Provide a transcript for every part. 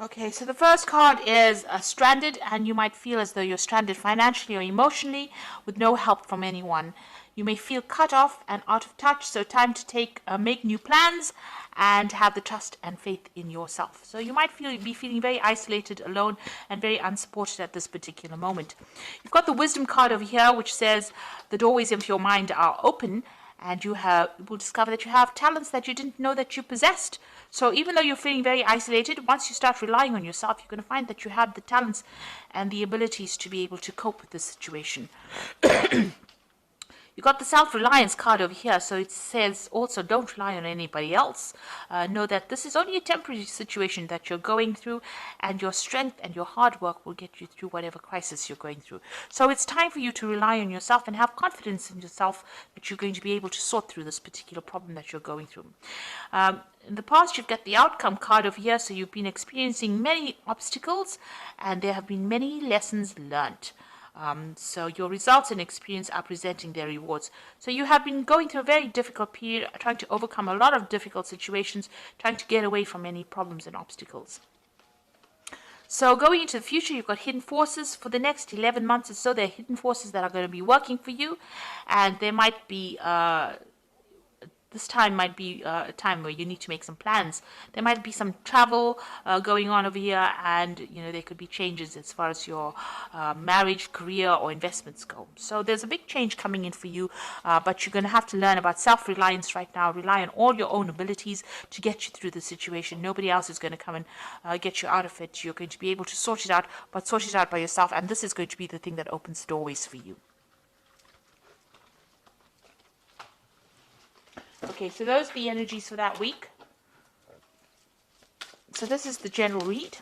Okay, so the first card is stranded, and you might feel as though you're stranded financially or emotionally with no help from anyone. You may feel cut off and out of touch, so time to make new plans and have the trust and faith in yourself. So you might be feeling very isolated, alone, and very unsupported at this particular moment. You've got the wisdom card over here, which says the doorways of your mind are open, and will discover that you have talents that you didn't know that you possessed. So even though you're feeling very isolated, once you start relying on yourself, you're going to find that you have the talents and the abilities to be able to cope with this situation. You got the self-reliance card over here, so it says also don't rely on anybody else. Know that this is only a temporary situation that you're going through, and your strength and your hard work will get you through whatever crisis you're going through. So it's time for you to rely on yourself and have confidence in yourself that you're going to be able to sort through this particular problem that you're going through. In the past, you've got the outcome card over here, so you've been experiencing many obstacles, and there have been many lessons learned. So your results and experience are presenting their rewards. So you have been going through a very difficult period, trying to overcome a lot of difficult situations, trying to get away from any problems and obstacles. So going into the future, you've got hidden forces for the next 11 months or so. There are hidden forces that are going to be working for you, and there might be this time might be a time where you need to make some plans. There might be some travel going on over here, and there could be changes as far as your marriage, career, or investments go. So there's a big change coming in for you, but you're going to have to learn about self-reliance right now. Rely on all your own abilities to get you through the situation. Nobody else is going to come and get you out of it. You're going to be able to sort it out, but sort it out by yourself, and this is going to be the thing that opens doorways for you. Okay, so those are the energies for that week. So this is the general read.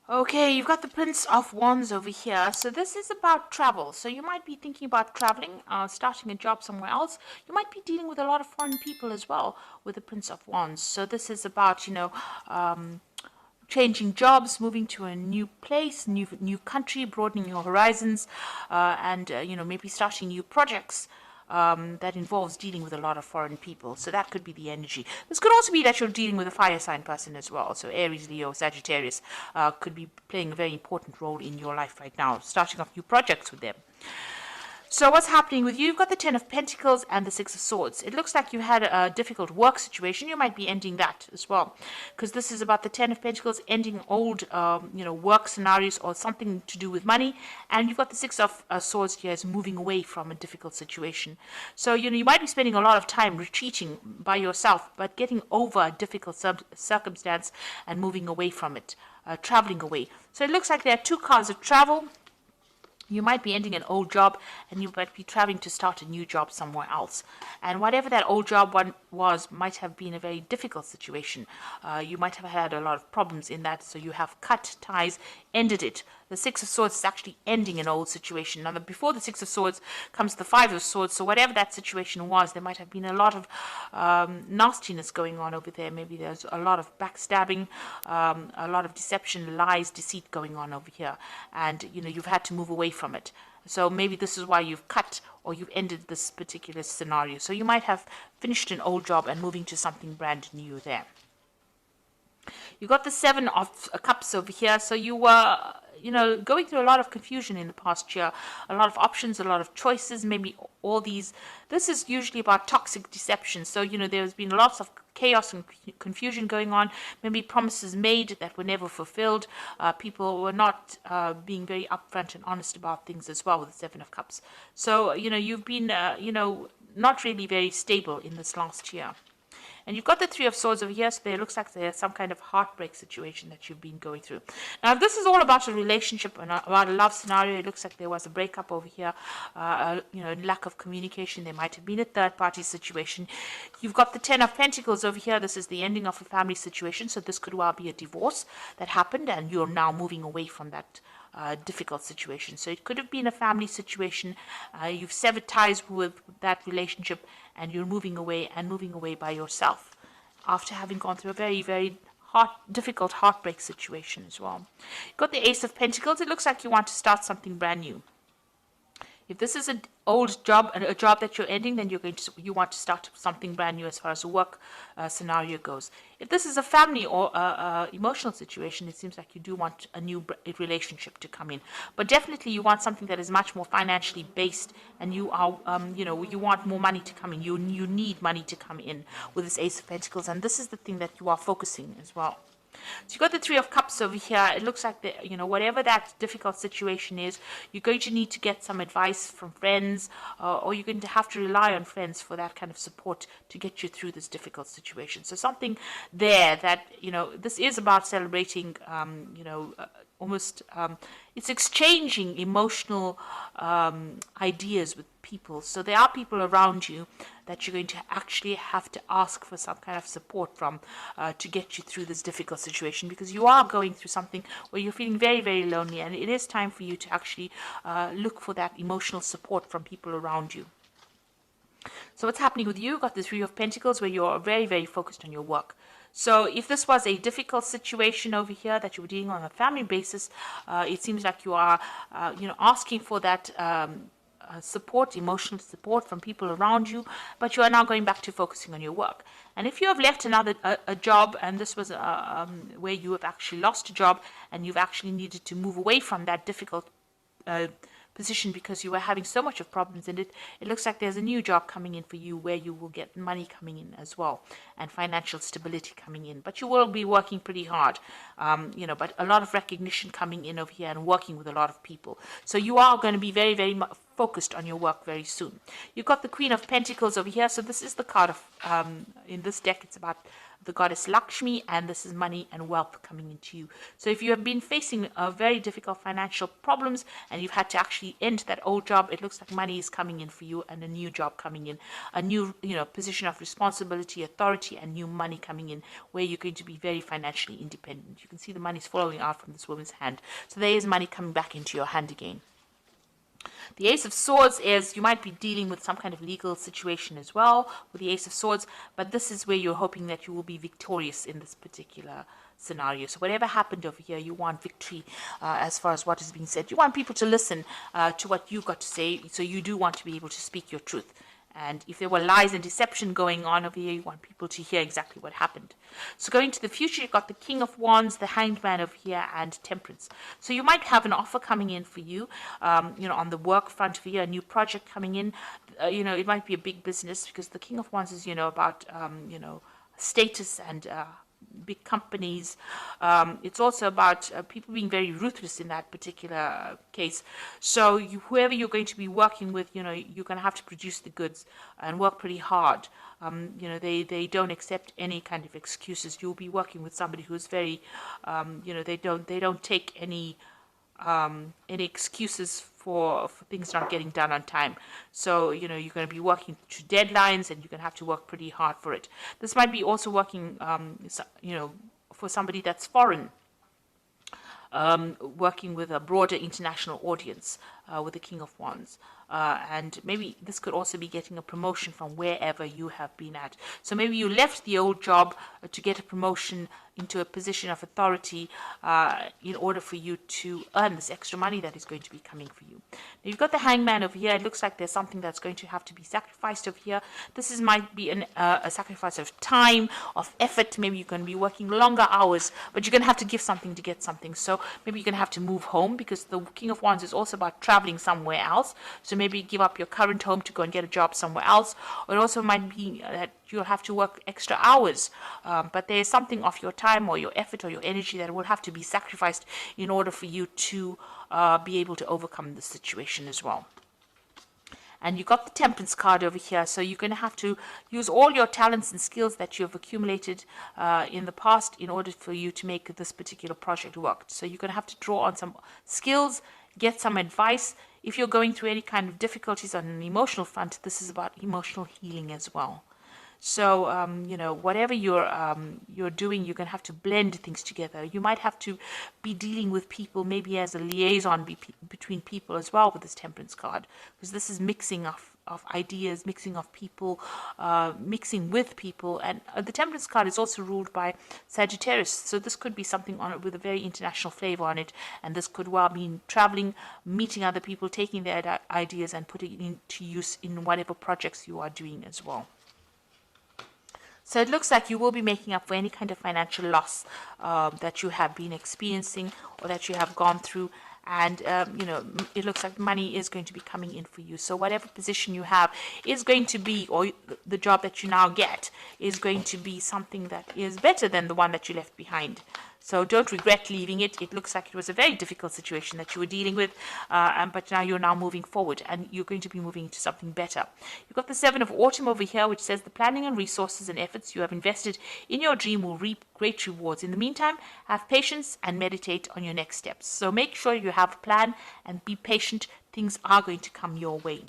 Okay, you've got the Prince of Wands over here. So this is about travel. So you might be thinking about traveling, starting a job somewhere else. You might be dealing with a lot of foreign people as well with the Prince of Wands. So this is about, changing jobs, moving to a new place, new country, broadening your horizons, and maybe starting new projects. That involves dealing with a lot of foreign people. So that could be the energy. This could also be that you're dealing with a fire sign person as well. So Aries, Leo, Sagittarius could be playing a very important role in your life right now, starting off new projects with them. So what's happening with you? You've got the Ten of Pentacles and the Six of Swords. It looks like you had a difficult work situation. You might be ending that as well, because this is about the Ten of Pentacles ending old, work scenarios or something to do with money. And you've got the Six of Swords here as moving away from a difficult situation. So, you might be spending a lot of time retreating by yourself, but getting over a difficult circumstance and moving away from it, traveling away. So it looks like there are two cards of travel. You might be ending an old job, and you might be traveling to start a new job somewhere else. And whatever that old job was might have been a very difficult situation. You might have had a lot of problems in that, so you have cut ties, ended it. The Six of Swords is actually ending an old situation. Now, before the Six of Swords comes the Five of Swords, so whatever that situation was, there might have been a lot of nastiness going on over there. Maybe there's a lot of backstabbing, a lot of deception, lies, deceit going on over here. And, you've had to move away from it. So maybe this is why you've cut or you've ended this particular scenario. So you might have finished an old job and moving to something brand new there. You got the Seven of Cups over here. So you were, going through a lot of confusion in the past year, a lot of options, a lot of choices, maybe all these. This is usually about toxic deception. So, there's been lots of chaos and confusion going on, maybe promises made that were never fulfilled. People were not being very upfront and honest about things as well with the Seven of Cups. So, you've been, not really very stable in this last year. And you've got the Three of Swords over here, so there looks like there's some kind of heartbreak situation that you've been going through. Now, if this is all about a relationship and about a love scenario, it looks like there was a breakup over here, lack of communication. There might have been a third-party situation. You've got the Ten of Pentacles over here. This is the ending of a family situation, so this could well be a divorce that happened, and you're now moving away from that difficult situation. So it could have been a family situation. You've severed ties with that relationship, and you're moving away by yourself after having gone through a very, very difficult heartbreak situation as well. You've got the Ace of Pentacles. It looks like you want to start something brand new. If this is an old job and a job that you're ending, then you want to start something brand new as far as the work scenario goes. If this is a family or emotional situation, it seems like you do want a new relationship to come in. But definitely you want something that is much more financially based, and you are, you want more money to come in. You need money to come in with this Ace of Pentacles, and this is the thing that you are focusing as well. So you've got the Three of Cups over here. It looks like, whatever that difficult situation is, you're going to need to get some advice from friends, or you're going to have to rely on friends for that kind of support to get you through this difficult situation. So something there that, this is about celebrating, almost, it's exchanging emotional ideas with people. So there are people around you that you're going to actually have to ask for some kind of support from to get you through this difficult situation, because you are going through something where you're feeling very, very lonely, and it is time for you to actually look for that emotional support from people around you. So what's happening with you? You've got the Three of Pentacles where you're very, very focused on your work. So if this was a difficult situation over here that you were dealing on a family basis, it seems like you are, asking for that support, emotional support from people around you, but you are now going back to focusing on your work. And if you have left a job, and this was where you have actually lost a job, and you've actually needed to move away from that difficult position because you were having so much of problems in it, it looks like there's a new job coming in for you where you will get money coming in as well, and financial stability coming in. But you will be working pretty hard, but a lot of recognition coming in over here and working with a lot of people. So you are going to be very, very focused on your work very soon. You've got the Queen of Pentacles over here. So this is the card of, in this deck, it's about the goddess Lakshmi, and this is money and wealth coming into you. So if you have been facing very difficult financial problems and you've had to actually end that old job, it looks like money is coming in for you, and a new job coming in, a new position of responsibility, authority, and new money coming in where you're going to be very financially independent. You can see the money's flowing out from this woman's hand. So there is money coming back into your hand again. The Ace of Swords is, you might be dealing with some kind of legal situation as well with the Ace of Swords, but this is where you're hoping that you will be victorious in this particular scenario. So whatever happened over here, you want victory as far as what is being said. You want people to listen to what you've got to say, so you do want to be able to speak your truth. And if there were lies and deception going on over here, you want people to hear exactly what happened. So going to the future, you've got the King of Wands, the Hanged Man over here, and Temperance. So you might have an offer coming in for you, on the work front for you, a new project coming in. It might be a big business, because the King of Wands is, about, status and big companies. It's also about people being very ruthless in that particular case. So whoever you're going to be working with, you're going to have to produce the goods and work pretty hard. They don't accept any kind of excuses. You'll be working with somebody who's very, they don't take any excuses for things not getting done on time. So, you're going to be working to deadlines, and you're going to have to work pretty hard for it. This might be also working, for somebody that's foreign, working with a broader international audience with the King of Wands. And maybe this could also be getting a promotion from wherever you have been at. So maybe you left the old job to get a promotion into a position of authority in order for you to earn this extra money that is going to be coming for you. Now you've got the Hangman over here. It looks like there's something that's going to have to be sacrificed over here. This might be a sacrifice of time, of effort. Maybe you're going to be working longer hours, but you're going to have to give something to get something. So maybe you're going to have to move home, because the King of Wands is also about traveling somewhere else. So maybe give up your current home to go and get a job somewhere else. Or it also might be that you'll have to work extra hours, but there's something of your time or your effort or your energy that will have to be sacrificed in order for you to be able to overcome the situation as well. And you got the Temperance card over here, so you're going to have to use all your talents and skills that you've accumulated in the past in order for you to make this particular project work. So you're going to have to draw on some skills, get some advice. If you're going through any kind of difficulties on an emotional front, this is about emotional healing as well. So whatever you're doing, you're going to have to blend things together. You might have to be dealing with people, maybe as a liaison between people as well with this Temperance card, because this is mixing of ideas, mixing of people, mixing with people. And the Temperance card is also ruled by Sagittarius, so this could be something on it with a very international flavor on it, and this could well mean traveling, meeting other people, taking their ideas and putting it into use in whatever projects you are doing as well. So it looks like you will be making up for any kind of financial loss that you have been experiencing or that you have gone through. And, it looks like money is going to be coming in for you. So whatever position you have is going to be, or the job that you now get is going to be something that is better than the one that you left behind. So don't regret leaving it. It looks like it was a very difficult situation that you were dealing with, but now you're moving forward and you're going to be moving into something better. You've got the Seven of Autumn over here, which says the planning and resources and efforts you have invested in your dream will reap great rewards. In the meantime, have patience and meditate on your next steps. So make sure you have a plan and be patient. Things are going to come your way.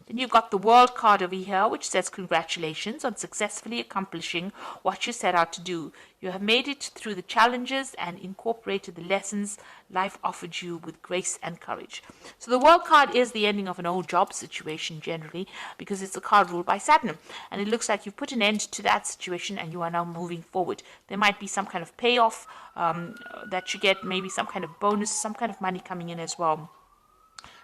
Then you've got the World card over here, which says congratulations on successfully accomplishing what you set out to do. You have made it through the challenges and incorporated the lessons life offered you with grace and courage. So the World card is the ending of an old job situation generally, because it's a card ruled by Saturn. And it looks like you've put an end to that situation and you are now moving forward. There might be some kind of payoff that you get, maybe some kind of bonus, some kind of money coming in as well,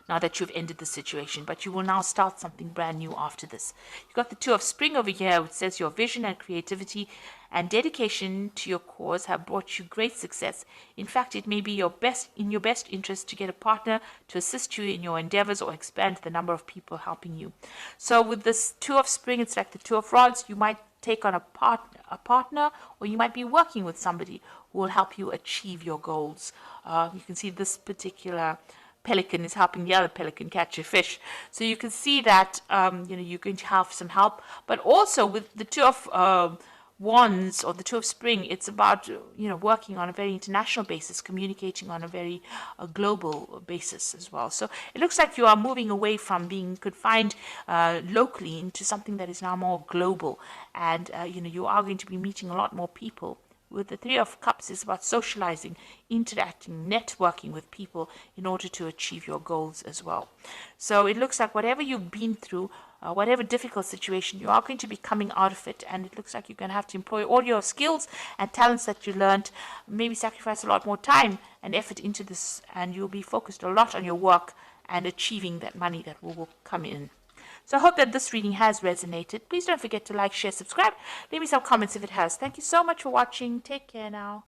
now that you've ended the situation, but you will now start something brand new after this. You've got the Two of Spring over here, which says your vision and creativity and dedication to your cause have brought you great success. In fact, it may be in your best interest to get a partner to assist you in your endeavors or expand the number of people helping you. So with this Two of Spring, it's like the Two of Rods. You might take on a partner, or you might be working with somebody who will help you achieve your goals. You can see this particular pelican is helping the other pelican catch a fish. So you can see that you're going to have some help. But also with the Two of Wands or the Two of Spring, it's about working on a very international basis, communicating on a very global basis as well. So it looks like you are moving away from being confined locally into something that is now more global, and you are going to be meeting a lot more people. With the Three of Cups, it's about socializing, interacting, networking with people in order to achieve your goals as well. So it looks like whatever you've been through, whatever difficult situation, you are going to be coming out of it. And it looks like you're going to have to employ all your skills and talents that you learned, maybe sacrifice a lot more time and effort into this, and you'll be focused a lot on your work and achieving that money that will come in. So I hope that this reading has resonated. Please don't forget to like, share, subscribe. Leave me some comments if it has. Thank you so much for watching. Take care now.